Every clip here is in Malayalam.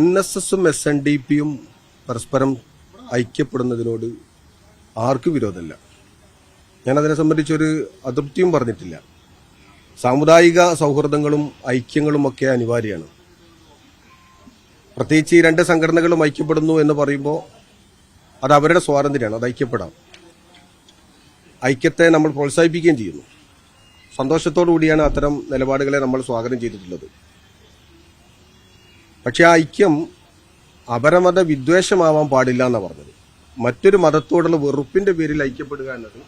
NSSും SNDPയും പരസ്പരം ഐക്യപ്പെടുന്നതിനോട് ആർക്കും വിരോധമില്ല. ഞാനതിനെ സംബന്ധിച്ചൊരു അതൃപ്തിയും പറഞ്ഞിട്ടില്ല. സാമുദായിക സൗഹൃദങ്ങളും ഐക്യങ്ങളും ഒക്കെ അനിവാര്യമാണ്. പ്രത്യേകിച്ച് ഈ രണ്ട് സംഘടനകളും ഐക്യപ്പെടുന്നു എന്ന് പറയുമ്പോൾ അത് അവരുടെ സ്വാതന്ത്ര്യമാണ്, അത് ഐക്യപ്പെടാം. ഐക്യത്തെ നമ്മൾ പ്രോത്സാഹിപ്പിക്കുകയും ചെയ്യുന്നു. സന്തോഷത്തോടു കൂടിയാണ് അത്തരം നിലപാടുകളെ നമ്മൾ സ്വാഗതം ചെയ്തിട്ടുള്ളത്. പക്ഷെ ആ ഐക്യം അപരമത വിദ്വേഷമാവാൻ പാടില്ല എന്നാണ് പറഞ്ഞത്. മറ്റൊരു മതത്തോടുള്ള വെറുപ്പിന്റെ പേരിൽ ഐക്യപ്പെടുക എന്നത്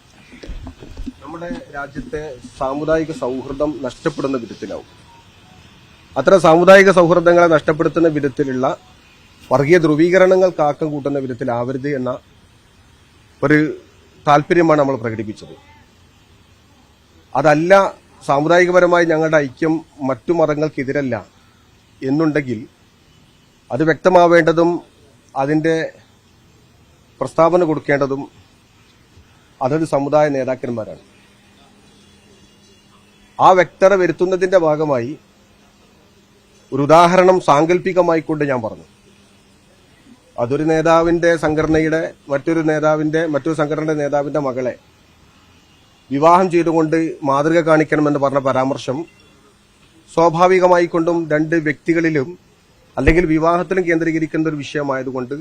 നമ്മുടെ രാജ്യത്തെ സാമുദായിക സൗഹൃദം നഷ്ടപ്പെടുന്ന വിധത്തിലാവും. അത്തരം സാമുദായിക സൗഹൃദങ്ങളെ നഷ്ടപ്പെടുത്തുന്ന വിധത്തിലുള്ള വർഗീയ ധ്രുവീകരണങ്ങൾക്ക് ആക്കം കൂട്ടുന്ന വിധത്തിലാവരുത് എന്ന ഒരു താല്പര്യമാണ് നമ്മൾ പ്രകടിപ്പിച്ചത്. അതല്ല, സാമുദായികപരമായി ഞങ്ങളുടെ ഐക്യം മറ്റു മതങ്ങൾക്കെതിരല്ല എന്നുണ്ടെങ്കിൽ അത് വ്യക്തമാവേണ്ടതും അതിന്റെ പ്രസ്താവന കൊടുക്കേണ്ടതും അതത് സമുദായ നേതാക്കന്മാരാണ്. ആ വ്യക്തത വരുത്തുന്നതിന്റെ ഭാഗമായി ഒരു ഉദാഹരണം സാങ്കല്പികമായി കൊണ്ട് ഞാൻ പറഞ്ഞു. അതൊരു നേതാവിന്റെ സംഘടനയുടെ മറ്റൊരു സംഘടനയുടെ നേതാവിന്റെ മകളെ വിവാഹം ചെയ്തുകൊണ്ട് മാതൃക കാണിക്കണമെന്ന് പറഞ്ഞ പരാമർശം സ്വാഭാവികമായി കൊണ്ടും രണ്ട് വ്യക്തികളിലും അല്ലെങ്കിൽ വിവാഹത്തിലും കേന്ദ്രീകരിക്കുന്ന ഒരു വിഷയമായതുകൊണ്ട്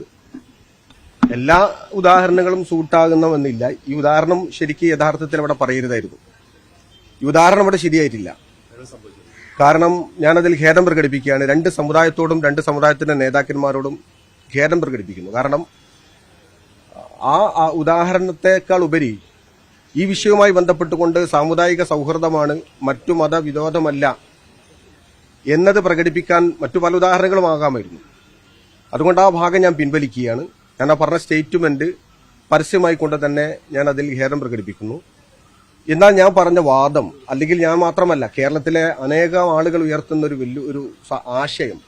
എല്ലാ ഉദാഹരണങ്ങളും സൂട്ടാകുന്നമെന്നില്ല. ഈ ഉദാഹരണം ശരിക്കും യഥാർത്ഥത്തിൽ അവിടെ പറയരുതായിരുന്നു. ഈ ഉദാഹരണം അവിടെ ശരിയായിട്ടില്ല. കാരണം ഞാനതിൽ ഖേദം പ്രകടിപ്പിക്കുകയാണ്. രണ്ട് സമുദായത്തോടും രണ്ട് സമുദായത്തിന്റെ നേതാക്കന്മാരോടും ഖേദം പ്രകടിപ്പിക്കുന്നു. കാരണം ആ ഉദാഹരണത്തെക്കാൾ ഉപരി ഈ വിഷയവുമായി ബന്ധപ്പെട്ടുകൊണ്ട് സാമുദായിക സൗഹൃദമാണ്, മറ്റു മതവിരോധമല്ല എന്നത് പ്രകടിപ്പിക്കാൻ മറ്റു പല ഉദാഹരണങ്ങളും ആകാമായിരുന്നു. അതുകൊണ്ട് ആ ഭാഗം ഞാൻ പിൻവലിക്കുകയാണ്. ഞാൻ ആ പറഞ്ഞ സ്റ്റേറ്റ്മെന്റ് പരസ്യമായി കൊണ്ട് തന്നെ ഞാൻ അതിൽ ഖേദം പ്രകടിപ്പിക്കുന്നു. എന്നാൽ ഞാൻ പറഞ്ഞ വാദം, അല്ലെങ്കിൽ ഞാൻ മാത്രമല്ല, കേരളത്തിലെ അനേകം ആളുകൾ ഉയർത്തുന്ന ഒരു വലിയൊരു ആശയം,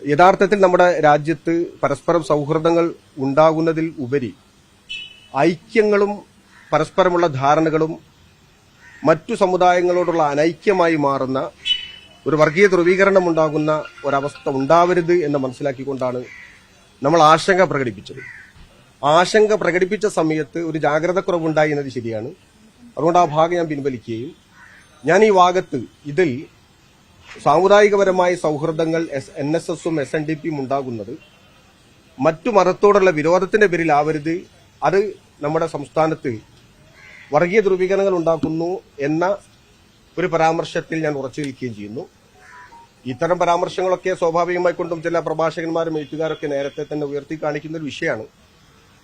യഥാർത്ഥത്തിൽ നമ്മുടെ രാജ്യത്ത് പരസ്പരം സൗഹൃദങ്ങൾ ഉണ്ടാകുന്നതിൽ ഉപരി ഐക്യങ്ങളും പരസ്പരമുള്ള ധാരണകളും മറ്റു സമുദായങ്ങളോടുള്ള അനൈക്യമായി മാറുന്ന ഒരു വർഗീയ ധ്രുവീകരണം ഉണ്ടാകുന്ന ഒരവസ്ഥ ഉണ്ടാവരുത് എന്ന് മനസ്സിലാക്കിക്കൊണ്ടാണ് നമ്മൾ ആശങ്ക പ്രകടിപ്പിച്ചത്. ആശങ്ക പ്രകടിപ്പിച്ച സമയത്ത് ഒരു ജാഗ്രതക്കുറവുണ്ടായി എന്നത് ശരിയാണ്. അതുകൊണ്ട് ആ ഭാഗം ഞാൻ പിൻവലിക്കുകയും ഞാൻ ഈ ഭാഗത്ത് ഇതിൽ സാമുദായികപരമായ സൗഹൃദങ്ങൾ NSSും SNDPയും ഉണ്ടാകുന്നത് മറ്റു മതത്തോടുള്ള വിരോധത്തിന്റെ പേരിലാവരുത്, അത് നമ്മുടെ സംസ്ഥാനത്ത് വർഗീയ ധ്രുവീകരണങ്ങൾ ഉണ്ടാക്കുന്നു എന്ന ഒരു പരാമർശത്തിൽ ഞാൻ ഉറച്ചു നിൽക്കുകയും ചെയ്യുന്നു. ഇത്തരം പരാമർശങ്ങളൊക്കെ സ്വാഭാവികമായി കൊണ്ടും ചില പ്രഭാഷകന്മാരും എഴുത്തുകാരൊക്കെ നേരത്തെ തന്നെ ഉയർത്തി കാണിക്കുന്ന ഒരു വിഷയമാണ്.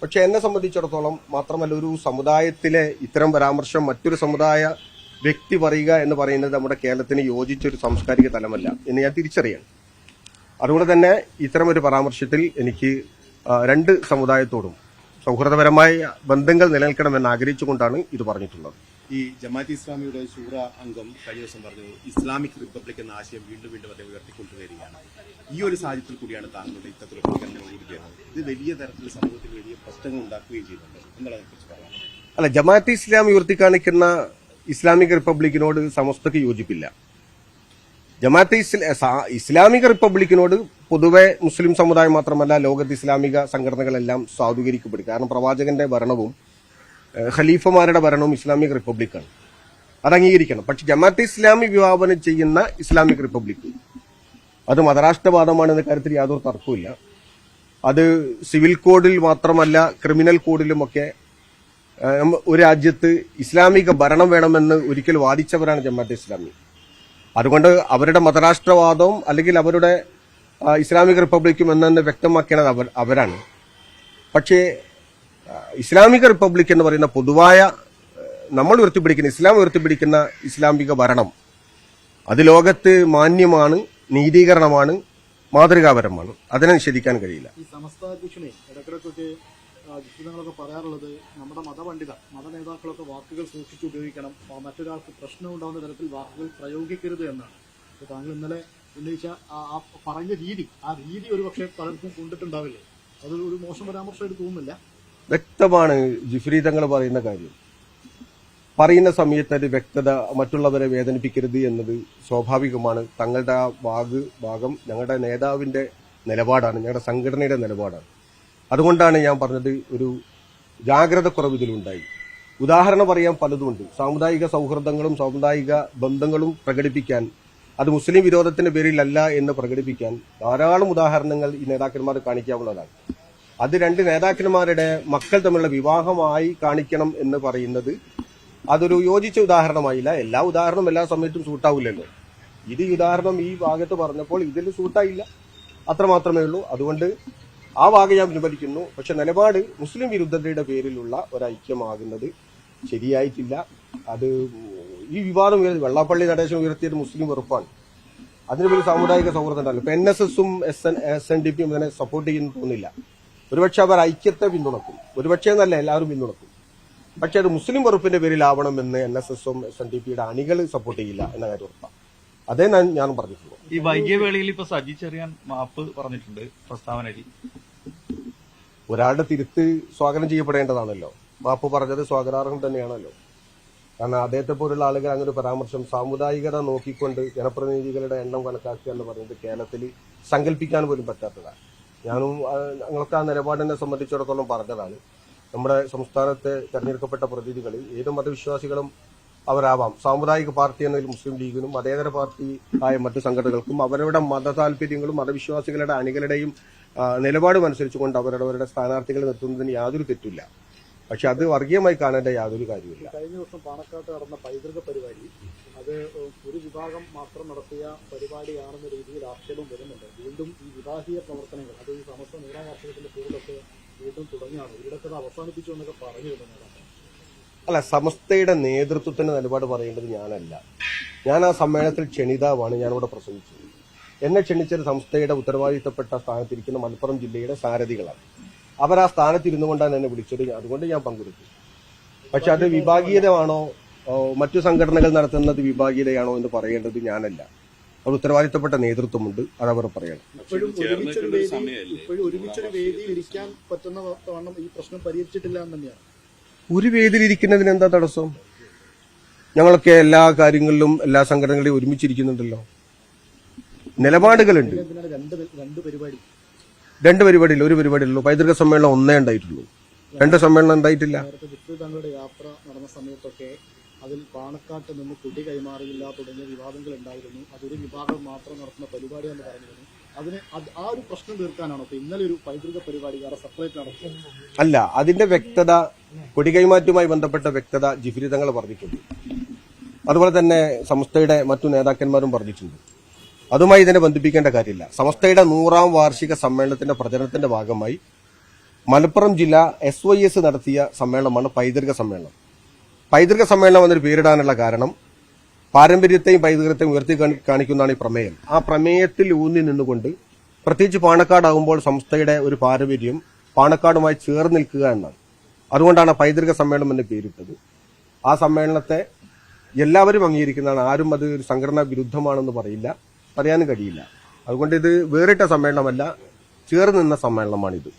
പക്ഷെ എന്നെ സംബന്ധിച്ചിടത്തോളം മാത്രമല്ല, ഒരു സമുദായത്തിലെ ഇത്തരം പരാമർശം മറ്റൊരു സമുദായ വ്യക്തി പറയുക എന്ന് പറയുന്നത് നമ്മുടെ കേരളത്തിന് യോജിച്ചൊരു സാംസ്കാരിക തലമല്ല എന്ന് ഞാൻ തിരിച്ചറിയണം. അതുകൊണ്ട് തന്നെ ഇത്തരം ഒരു പരാമർശത്തിൽ എനിക്ക് രണ്ട് സമുദായത്തോടും സൗഹൃദപരമായ ബന്ധങ്ങൾ നിലനിൽക്കണമെന്ന് ആഗ്രഹിച്ചുകൊണ്ടാണ് ഇത് പറഞ്ഞിട്ടുള്ളത്. ഈ ജമാഅത്ത് ഇസ്ലാമിയുടെ ശൂറ അംഗം കഴിഞ്ഞ ദിവസം പറഞ്ഞു ഇസ്ലാമിക് റിപ്പബ്ലിക് എന്ന ആശയം വീണ്ടും അദ്ദേഹം ഉയർത്തിക്കൊണ്ടുവരികയാണ്. ഈ ഒരു സാഹചര്യത്തിൽ കൂടിയാണ് താങ്കളുടെ ഇത്തരത്തിലുള്ള പ്രതികരണങ്ങൾ കൂടി ചെയ്യുന്നത്. ഇത് വലിയ തരത്തിൽ സമൂഹത്തിൽ വലിയ പ്രശ്നങ്ങൾ ഉണ്ടാക്കുകയും ചെയ്യുന്നുണ്ട് എന്നുള്ളതിനെ കുറിച്ച് പറയാം. അല്ല, ജമാഅത്ത് ഇസ്ലാമി ഉയർത്തിക്കാണിക്കുന്ന ഇസ്ലാമിക് റിപ്പബ്ലിക്കിനോട് സമസ്തക്ക് യോജിപ്പില്ല. ജമാഅത്ത് ഇസ്ലാമിക റിപ്പബ്ലിക്കിനോട് പൊതുവെ മുസ്ലിം സമുദായം മാത്രമല്ല ലോകത്ത് ഇസ്ലാമിക സംഘടനകളെല്ലാം സാധൂകരിക്കപ്പെടും. കാരണം പ്രവാചകന്റെ ഭരണവും ഖലീഫമാരുടെ ഭരണവും ഇസ്ലാമിക് റിപ്പബ്ലിക്കാണ്, അത് അംഗീകരിക്കണം. പക്ഷെ ജമാഅത്ത് ഇസ്ലാമി വിഭാവനം ചെയ്യുന്ന ഇസ്ലാമിക് റിപ്പബ്ലിക് അത് മതരാഷ്ട്രവാദമാണെന്ന കാര്യത്തിൽ യാതൊരു തർക്കവുമില്ല. അത് സിവിൽ കോഡിൽ മാത്രമല്ല ക്രിമിനൽ കോഡിലുമൊക്കെ ഒരു രാജ്യത്ത് ഇസ്ലാമിക ഭരണം വേണമെന്ന് ഒരിക്കൽ വാദിച്ചവരാണ് ജമാഅത്ത് ഇസ്ലാമി. അതുകൊണ്ട് അവരുടെ മതരാഷ്ട്രവാദവും അല്ലെങ്കിൽ അവരുടെ ഇസ്ലാമിക് റിപ്പബ്ലിക്കും എന്നു വ്യക്തമാക്കേണ്ടത് അവരാണ്. പക്ഷേ ഇസ്ലാമിക റിപ്പബ്ലിക് എന്ന് പറയുന്ന പൊതുവായ നമ്മൾ ഉയർത്തിപ്പിടിക്കുന്ന ഇസ്ലാം ഉയർത്തിപ്പിടിക്കുന്ന ഇസ്ലാമിക ഭരണം അത് ലോകത്ത് മാന്യമാണ്, നീതീകരണമാണ്, മാതൃകാപരമാണ്. അതിനെ നിഷേധിക്കാൻ കഴിയില്ല. ഈ സമസ്ത അധ്യക്ഷനെ ഇടക്കിടക്കൊക്കെ ജിഫ്രിതങ്ങളൊക്കെ പറയാറുള്ളത് നമ്മുടെ മത നേതാക്കളൊക്കെ വാക്കുകൾ സൂക്ഷിച്ച് ഉപയോഗിക്കണം, മറ്റൊരാൾക്ക് പ്രശ്നം ഉണ്ടാകുന്ന തരത്തിൽ വാക്കുകൾ പ്രയോഗിക്കരുത് എന്നാണ്. താങ്കൾ ഇന്നലെ ഉന്നയിച്ച ആ പറഞ്ഞ ആ രീതി ഒരു പക്ഷേ പലർക്കും കൊണ്ടിട്ടുണ്ടാവില്ലേ? അത് ഒരു മോശം പരാമർശമായിട്ട് തോന്നുന്നില്ല. വ്യക്തമാണ് ജിഫ്രി തങ്ങൾ പറയുന്ന കാര്യം. പറയുന്ന സമയത്ത് ഒരു വ്യക്തത, മറ്റുള്ളവരെ വേദനിപ്പിക്കരുത് എന്നത് സ്വാഭാവികമാണ്. തങ്ങളുടെ ആ ഭാഗം ഞങ്ങളുടെ നേതാവിന്റെ നിലപാടാണ്, ഞങ്ങളുടെ സംഘടനയുടെ നിലപാടാണ്. അതുകൊണ്ടാണ് ഞാൻ പറഞ്ഞത് ഒരു ജാഗ്രത കുറവ് ഇതിലുണ്ടായി. ഉദാഹരണം പറയാൻ പലതുമുണ്ട്. സാമുദായിക സൗഹൃദങ്ങളും സാമുദായിക ബന്ധങ്ങളും പ്രകടിപ്പിക്കാൻ, അത് മുസ്ലിം വിരോധത്തിന്റെ പേരിലല്ല എന്ന് പ്രകടിപ്പിക്കാൻ ധാരാളം ഉദാഹരണങ്ങൾ ഈ നേതാക്കന്മാർ കാണിക്കാവുന്നതാണ്. അത് രണ്ട് നേതാക്കന്മാരുടെ മക്കൾ തമ്മിലുള്ള വിവാഹമായി കാണിക്കണം എന്ന് പറയുന്നത് അതൊരു യോജിച്ച ഉദാഹരണമായില്ല. എല്ലാ ഉദാഹരണവും എല്ലാ സമയത്തും സൂട്ടാവില്ലല്ലോ. ഇത് ഈ ഉദാഹരണം ഈ ഭാഗത്ത് പറഞ്ഞപ്പോൾ ഇതിൽ സൂട്ടായില്ല, അത്രമാത്രമേ ഉള്ളൂ. അതുകൊണ്ട് ആ ഭാഗം ഞാൻ പിൻവലിക്കുന്നു. പക്ഷെ നിലപാട് മുസ്ലിം വിരുദ്ധതയുടെ പേരിലുള്ള ഒരൈക്യമാകുന്നത് ശരിയായിട്ടില്ല. അത് ഈ വിവാദം വെള്ളാപ്പള്ളി നടേശൻ ഉയർത്തിയത് മുസ്ലിം വെറുപ്പാണ്. അതിന് ഒരു സാമുദായിക സൗഹൃദം ഉണ്ടാവില്ല. ഇപ്പൊ NSSഉം SNDP ഇതിനെ സപ്പോർട്ട് ചെയ്യുന്നു തോന്നില്ല. ഒരുപക്ഷെ അവർ ഐക്യത്തെ പിന്തുണക്കും, ഒരുപക്ഷെ എന്നല്ല എല്ലാവരും പിന്തുണക്കും. പക്ഷെ അത് മുസ്ലിം വെറുപ്പിന്റെ പേരിലാവണമെന്ന് NSSഉം SNDPയുടെ അണികൾ സപ്പോർട്ട് ചെയ്യില്ല എന്ന കാര്യം ഉറപ്പാണ്. അതേ ഞാൻ പറഞ്ഞിട്ടുള്ളൂ. ഈ വൈകിയ വേളയിൽ ഇപ്പൊ സജി ചെറിയാൻ മാപ്പ് പറഞ്ഞിട്ടുണ്ട് പ്രസ്താവനയിൽ. ഒരാളുടെ തിരുത്ത് സ്വാഗതം ചെയ്യപ്പെടേണ്ടതാണല്ലോ. മാപ്പ് പറഞ്ഞത് സ്വാഗതാർഹം തന്നെയാണല്ലോ. കാരണം അദ്ദേഹത്തെ പോലുള്ള ആളുകൾ അങ്ങനെ ഒരു പരാമർശം സാമുദായികത നോക്കിക്കൊണ്ട് ജനപ്രതിനിധികളുടെ എണ്ണം കണക്കാക്കുക എന്ന് പറയുന്നത് കേരളത്തിൽ സങ്കല്പിക്കാൻ പോലും പറ്റാത്തതാണ്. ഞാനും ഞങ്ങൾക്ക് ആ നിലപാടിനെ സംബന്ധിച്ചിടത്തോളം പറഞ്ഞതാണ്. നമ്മുടെ സംസ്ഥാനത്തെ തെരഞ്ഞെടുക്കപ്പെട്ട പ്രതിനിധികൾ ഏത് മതവിശ്വാസികളും അവരാവാം. സാമുദായിക പാർട്ടി എന്നതിൽ മുസ്ലിം ലീഗിനും മതേതര പാർട്ടി ആയ മറ്റു സംഘടനകൾക്കും അവരുടെ മത താല്പര്യങ്ങളും മതവിശ്വാസികളുടെ അണികളുടെയും നിലപാടും അനുസരിച്ചുകൊണ്ട് അവരുടെ സ്ഥാനാർത്ഥികളെ നിർത്തുന്നതിന് യാതൊരു തെറ്റില്ല. പക്ഷെ അത് വർഗീയമായി കാണേണ്ട യാതൊരു കാര്യമില്ല. കഴിഞ്ഞ ദിവസം പാണക്കാട്ട് നടന്ന പൈതൃക പരിപാടി അത് ഒരു വിഭാഗം മാത്രം നടത്തിയ പരിപാടിയാണെന്ന രീതിയിൽ ആക്ഷേപം വരുന്നുണ്ട്. വീണ്ടും ഈ വിവാഹീയ പ്രവർത്തനങ്ങൾ അത് ഈ സമസ്ത 100ാം വാർഷികത്തിന്റെ പേരിലൊക്കെ വീണ്ടും തുടങ്ങിയാണ്. ഇവിടൊക്കെ അത് അവസാനിപ്പിച്ചു എന്നൊക്കെ പറഞ്ഞിരുന്നു നേതാക്കൾ. അല്ല, സമസ്തയുടെ നേതൃത്വത്തിന്റെ നിലപാട് പറയേണ്ടത് ഞാനല്ല. ഞാൻ ആ സമ്മേളനത്തിൽ ക്ഷണിതാവാണ്. ഞാനിവിടെ പ്രസംഗിച്ചത്. എന്നെ ക്ഷണിച്ചത് സംസ്ഥയുടെ ഉത്തരവാദിത്തപ്പെട്ട സ്ഥാനത്തിരിക്കുന്ന മലപ്പുറം ജില്ലയുടെ സാരഥികളാണ്. അവർ ആ സ്ഥാനത്തിരുന്നു കൊണ്ടാണ് എന്നെ വിളിച്ചത്. അതുകൊണ്ട് ഞാൻ പങ്കെടുത്തു. പക്ഷെ അത് വിഭാഗീയതയാണോ, മറ്റു സംഘടനകൾ നടത്തുന്നത് വിഭാഗീയതയാണോ എന്ന് പറയേണ്ടത് ഞാനല്ല. അവർ ഉത്തരവാദിത്തപ്പെട്ട നേതൃത്വമുണ്ട്, അതവർ പറയണം. ഇപ്പോഴും ഒരുമിച്ചൊരു വേദിയിൽ ഇരിക്കാൻ പറ്റുന്ന വണ്ണം ഈ പ്രശ്നം പരിഹരിച്ചിട്ടില്ല എന്ന് തന്നെയാണ്. ഒരു വേദിയിലിരിക്കുന്നതിന് എന്താ തടസ്സം? ഞങ്ങളൊക്കെ എല്ലാ കാര്യങ്ങളിലും എല്ലാ സംഘടനകളെയും ഒരുമിച്ചിരിക്കുന്നുണ്ടല്ലോ. നിലപാടുകളുണ്ട്. രണ്ട് പരിപാടിയില്ല, ഒരു പരിപാടിയുള്ളൂ. പൈതൃക സമ്മേളനം ഒന്നേ ഉണ്ടായിട്ടുള്ളൂ, രണ്ട് സമ്മേളനം ഉണ്ടായിട്ടില്ല. നേരത്തെ തങ്ങളുടെ യാത്ര നടന്ന സമയത്തൊക്കെ അതിൽ പാണക്കാട്ട് നിന്ന് കുടി കൈമാറിയില്ല തുടങ്ങിയ വിവാദങ്ങൾ ഉണ്ടായിരുന്നു. അതൊരു വിഭാഗം മാത്രം നടത്തുന്ന പരിപാടിയാണെന്ന് പറഞ്ഞിരുന്നു. അതിന് ആ ഒരു പ്രശ്നം തീർക്കാനാണോ ഇപ്പൊ ഇന്നലെ ഒരു പൈതൃക പരിപാടി വേറെ സെപ്പറേറ്റ് നടത്തുന്നത്? അല്ല, അതിന്റെ വ്യക്തത, കൊടികൈമാറ്റുമായി ബന്ധപ്പെട്ട വ്യക്തത ജിഫ്രി തങ്ങൾ പറഞ്ഞിട്ടുണ്ട്. അതുപോലെ തന്നെ സമസ്തയുടെ മറ്റു നേതാക്കന്മാരും പറഞ്ഞിട്ടുണ്ട്. അതുമായി ഇതിനെ ബന്ധിപ്പിക്കേണ്ട കാര്യമില്ല. സമസ്തയുടെ 100ാം വാർഷിക സമ്മേളനത്തിന്റെ പ്രചരണത്തിന്റെ ഭാഗമായി മലപ്പുറം ജില്ല SYS നടത്തിയ സമ്മേളനമാണ് പൈതൃക സമ്മേളനം. പൈതൃക സമ്മേളനം എന്നൊരു പേരിടാനുള്ള കാരണം പാരമ്പര്യത്തെയും പൈതൃകത്തെയും ഉയർത്തി കാണിക്കുന്നതാണ് ഈ പ്രമേയം. ആ പ്രമേയത്തിൽ ഊന്നി നിന്നുകൊണ്ട് പ്രത്യേകിച്ച് പാണക്കാടാകുമ്പോൾ സംസ്ഥയുടെ ഒരു പാരമ്പര്യം പാണക്കാടുമായി ചേർന്ന് നിൽക്കുക എന്നാണ്. അതുകൊണ്ടാണ് പൈതൃക സമ്മേളനം എന്ന് പേരിട്ടത്. ആ സമ്മേളനത്തെ എല്ലാവരും അംഗീകരിക്കുന്നതാണ്. ആരും അത് ഒരു സംഘടനാ വിരുദ്ധമാണെന്ന് പറയാനും കഴിയില്ല. അതുകൊണ്ട് ഇത് വേറിട്ട സമ്മേളനമല്ല, ചേർന്ന് നിന്ന സമ്മേളനമാണിത്.